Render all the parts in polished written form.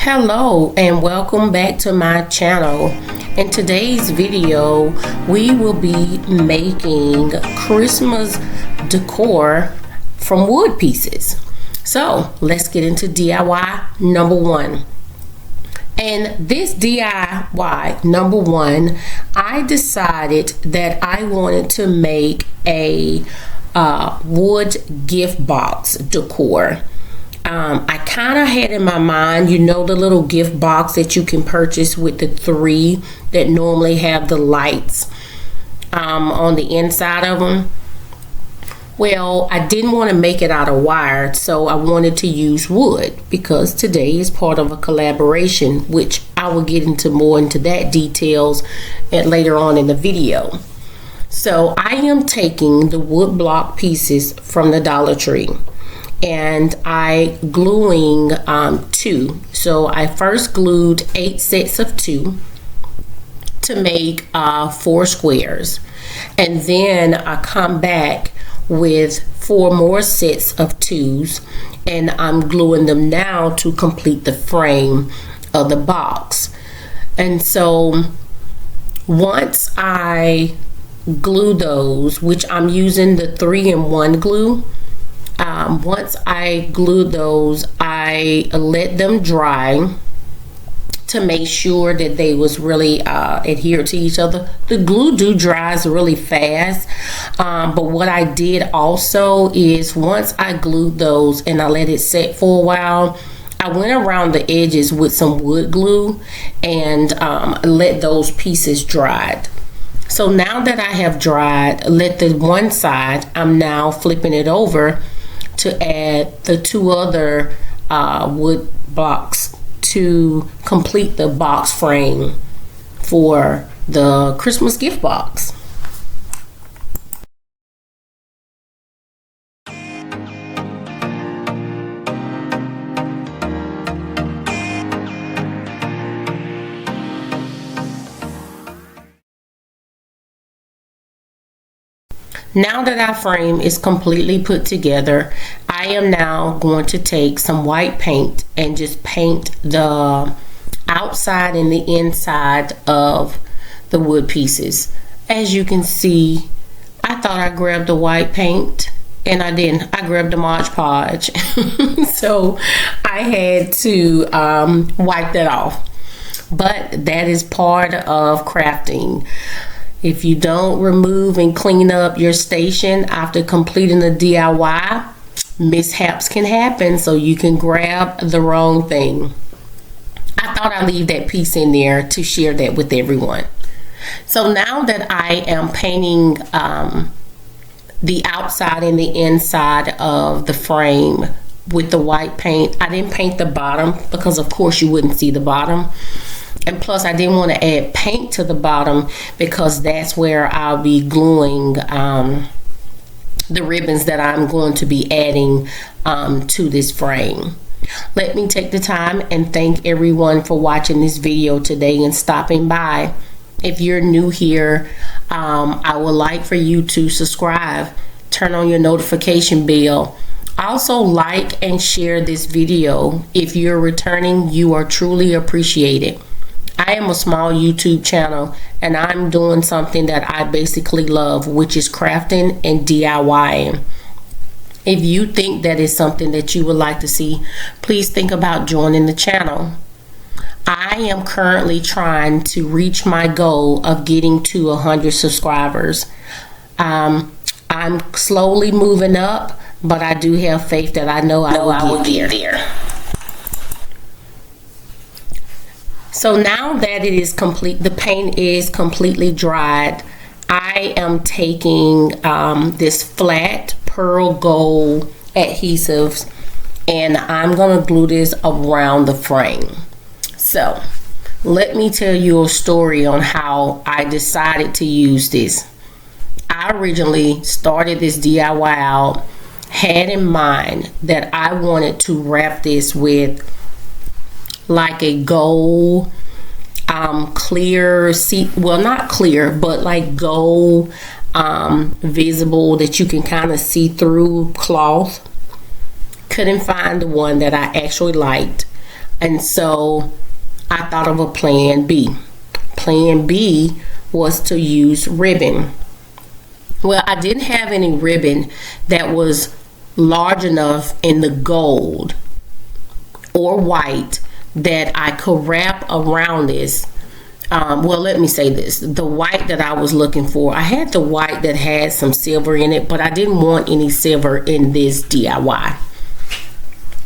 Hello and welcome back to my channel. In today's video we will be making Christmas decor from wood pieces. So let's get into DIY number one. And this DIY number one, I decided that I wanted to make a wood gift box decor. I kind of had in my mind, you know, the little gift box that you can purchase with the three that normally have the lights on the inside of them. Well, I didn't want to make it out of wire, so I wanted to use wood because today is part of a collaboration, which I will get into more into that details later on in the video. So I am taking the wood block pieces from the Dollar Tree and I gluing two. So I first glued 8 sets of 2 to make 4 squares, and then I come back with 4 more sets of 2s, and I'm gluing them now to complete the frame of the box. And so once I glue those, which I'm using the 3-in-1 glue, once I glued those, I let them dry to make sure that they was really adhered to each other. The glue dries really fast, but what I did also is once I glued those and I let it set for a while, I went around the edges with some wood glue and let those pieces dry. So now that I have dried, let the one side, I'm now flipping it over to add the 2 other wood blocks to complete the box frame for the Christmas gift box. Now that our frame is completely put together, I am now going to take some white paint and just paint the outside and the inside of the wood pieces. As you can see, I thought I grabbed the white paint and I didn't. I grabbed the Mod Podge. So I had to wipe that off. But that is part of crafting. If you don't remove and clean up your station after completing the DIY, mishaps can happen, so you can grab the wrong thing. I thought I'd leave that piece in there to share that with everyone. So now that I am painting the outside and the inside of the frame with the white paint, I didn't paint the bottom because of course you wouldn't see the bottom. And plus I didn't want to add paint to the bottom because that's where I'll be gluing the ribbons that I'm going to be adding to this frame. Let me take the time and thank everyone for watching this video today and stopping by. If you're new here, I would like for you to subscribe, turn on your notification bell. Also like and share this video. If you're returning, you are truly appreciated. I am a small YouTube channel and I'm doing something that I basically love, which is crafting and DIYing. If you think that is something that you would like to see, please think about joining the channel. I am currently trying to reach my goal of getting to 100 subscribers. I'm slowly moving up, but I do have faith that I know I will get there. So now that it is complete, the paint is completely dried, I am taking this flat pearl gold adhesives and I'm gonna glue this around the frame. So let me tell you a story on how I decided to use this. I originally started this DIY out, had in mind that I wanted to wrap this with like a gold clear well, not clear, but like gold visible that you can kind of see through cloth. Couldn't find the one that I actually liked. And so I thought of a plan B. Plan B was to use ribbon. Well, I didn't have any ribbon that was large enough in the gold or white that I could wrap around this. Well, let me say this. The white that I was looking for, I had the white that had some silver in it, but I didn't want any silver in this DIY.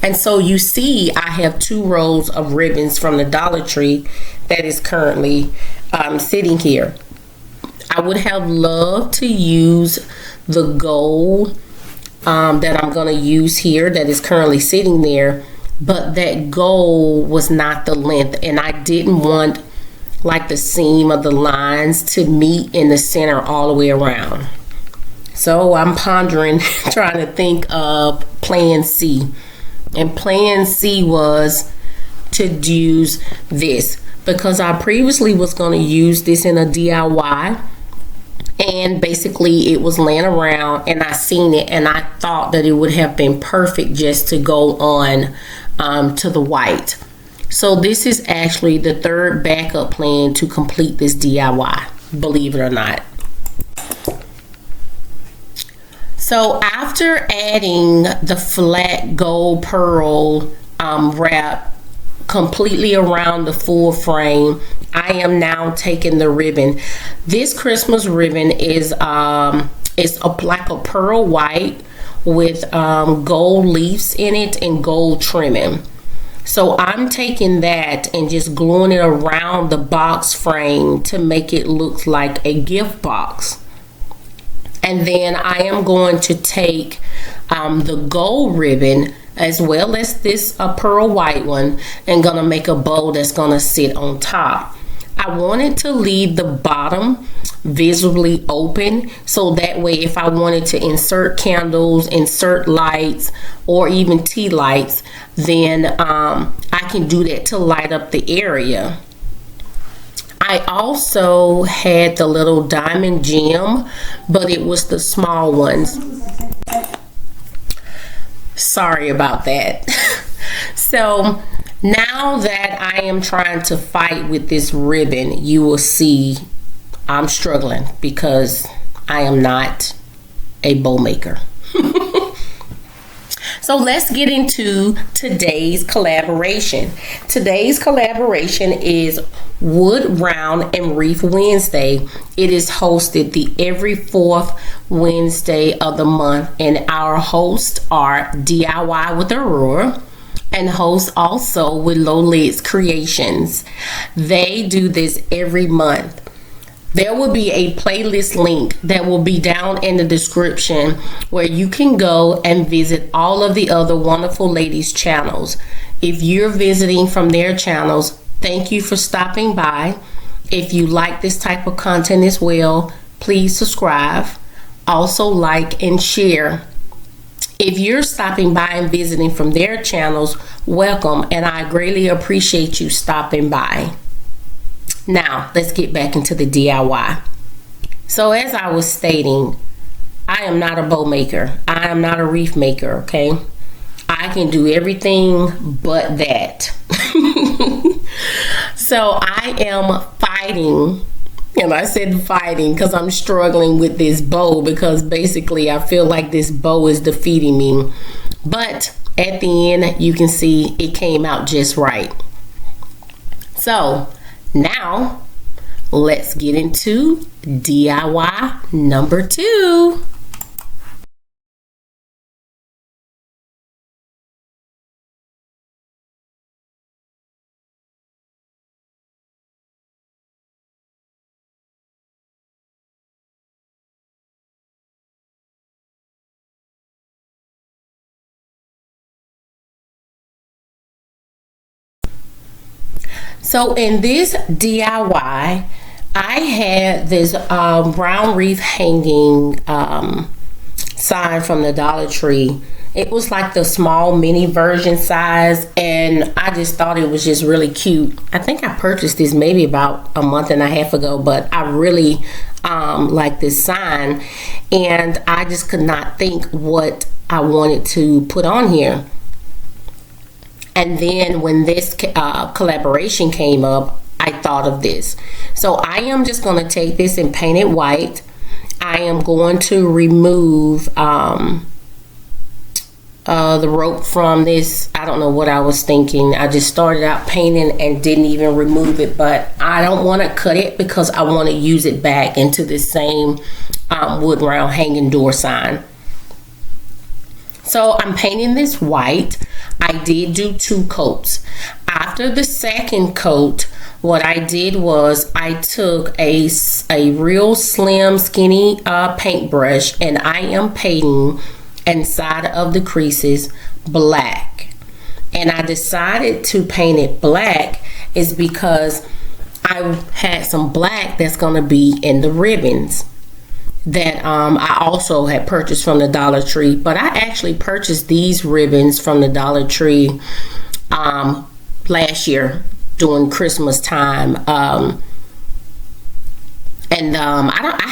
And so you see, I have 2 rows of ribbons from the Dollar Tree that is currently sitting here. I would have loved to use the gold that I'm going to use here that is currently sitting there, but that gold was not the length, and I didn't want like the seam of the lines to meet in the center all the way around. So I'm pondering, trying to think of plan C. And plan C was to use this, because I previously was going to use this in a DIY, and basically it was laying around and I seen it and I thought that it would have been perfect just to go on to the white. So this is actually the 3rd backup plan to complete this DIY, believe it or not. So after adding the flat gold pearl wrap completely around the full frame, I am now taking the ribbon. This Christmas ribbon is like a pearl white with gold leaves in it and gold trimming. So I'm taking that and just gluing it around the box frame to make it look like a gift box. And then I am going to take the gold ribbon as well as this pearl white one and gonna make a bow that's gonna sit on top. I wanted to leave the bottom visibly open, so that way if I wanted to insert candles, insert lights, or even tea lights, then I can do that to light up the area. I also had the little diamond gem, but it was the small ones. Sorry about that. So now that I am trying to fight with this ribbon, you will see I'm struggling because I am not a bow maker. So let's get into today's collaboration. Today's collaboration is Wood Round and Wreath Wednesday. It is hosted the every 4th Wednesday of the month, and our hosts are DIY with Aurora and hosts also with Low Lids Creations. They do this every month. There will be a playlist link that will be down in the description where you can go and visit all of the other wonderful ladies' channels. If you're visiting from their channels, thank you for stopping by. If you like this type of content as well, please subscribe. Also like and share. If you're stopping by and visiting from their channels, welcome, and I greatly appreciate you stopping by. Now, let's get back into the DIY. So as I was stating, I am not a bow maker. I am not a wreath maker, okay? I can do everything but that. So I am fighting, and I said fighting because I'm struggling with this bow, because basically I feel like this bow is defeating me. But at the end, you can see it came out just right. So now, let's get into DIY number 2. So in this DIY, I had this brown wreath hanging sign from the Dollar Tree. It was like the small mini version size, and I just thought it was just really cute. I think I purchased this maybe about a month and a half ago, but I really like this sign, and I just could not think what I wanted to put on here. And then when this collaboration came up, I thought of this. So I am just going to take this and paint it white. I am going to remove the rope from this. I don't know what I was thinking. I just started out painting and didn't even remove it, but I don't want to cut it because I want to use it back into this same wood round hanging door sign. So I'm painting this white. I did do 2 coats. After the second coat, what I did was I took a real slim, skinny paintbrush, and I am painting inside of the creases black. And I decided to paint it black is because I had some black that's going to be in the ribbons that I also had purchased from the Dollar Tree. But I actually purchased these ribbons from the Dollar Tree last year during Christmas time. I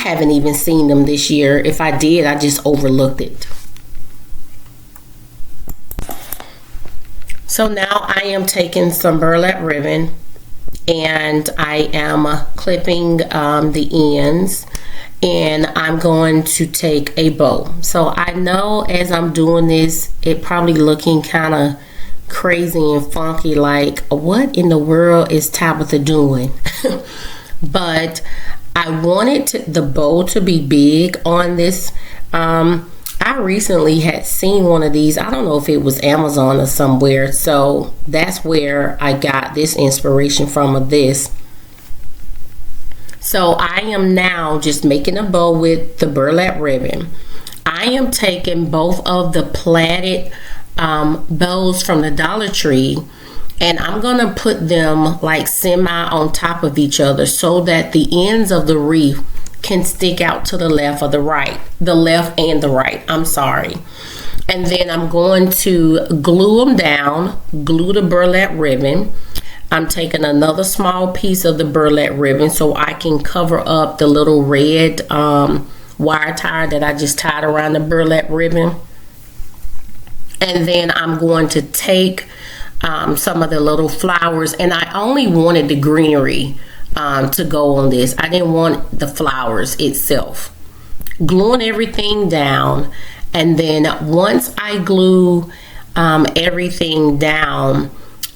haven't even seen them this year. If I did, I just overlooked it. So now I am taking some burlap ribbon and I am clipping the ends, and I'm going to take a bow. So I know as I'm doing this, it probably looking kind of crazy and funky, like what in the world is Tabitha doing? But I wanted the bow to be big on this. I recently had seen one of these. I don't know if it was Amazon or somewhere. So that's where I got this inspiration from of this. So I am now just making a bow with the burlap ribbon. I am taking both of the plaited bows from the Dollar Tree, and I'm gonna put them like semi on top of each other so that the ends of the wreath can stick out to the left or the right, the left and the right, I'm sorry. And then I'm going to glue them down, glue the burlap ribbon. I'm taking another small piece of the burlap ribbon so I can cover up the little red wire tie that I just tied around the burlap ribbon. And then I'm going to take some of the little flowers, and I only wanted the greenery to go on this. I didn't want the flowers itself. Gluing everything down, and then once I glue everything down,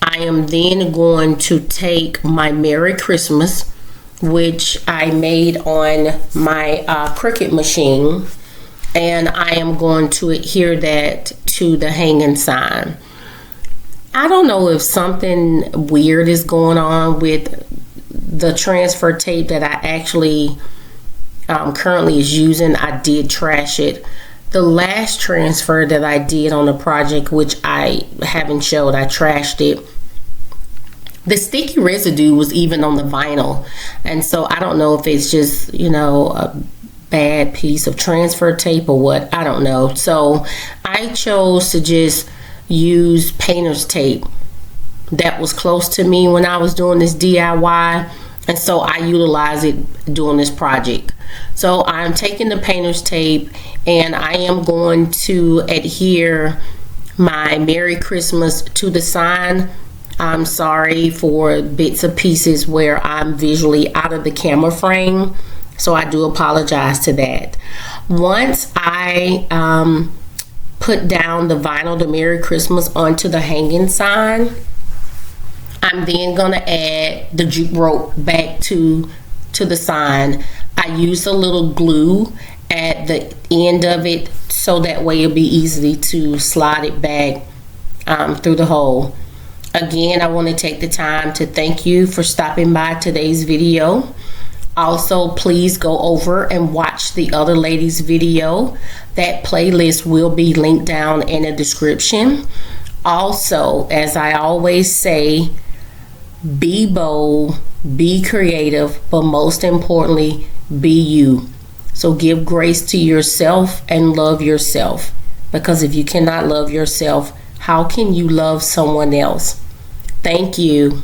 I am then going to take my Merry Christmas, which I made on my Cricut machine, and I am going to adhere that to the hanging sign. I don't know if something weird is going on with the transfer tape that I actually currently is using. I did trash it. The last transfer that I did on the project, which I haven't showed, I trashed it. The sticky residue was even on the vinyl, and so I don't know if it's just, you know, a bad piece of transfer tape or what. I don't know. So I chose to just use painter's tape that was close to me when I was doing this DIY, and so I utilized it doing this project. So I'm taking the painter's tape and I am going to adhere my Merry Christmas to the sign. I'm sorry for bits and pieces where I'm visually out of the camera frame, so I do apologize to that. Once I put down the vinyl, the Merry Christmas, onto the hanging sign, I'm then gonna add the jute rope back to the sign. I use a little glue at the end of it so that way it'll be easy to slide it back through the hole. Again, I want to take the time to thank you for stopping by today's video. Also, please go over and watch the other ladies' video. That playlist will be linked down in the description. Also, as I always say, be bold, be creative, but most importantly, be you. So give grace to yourself and love yourself. Because if you cannot love yourself, how can you love someone else? Thank you.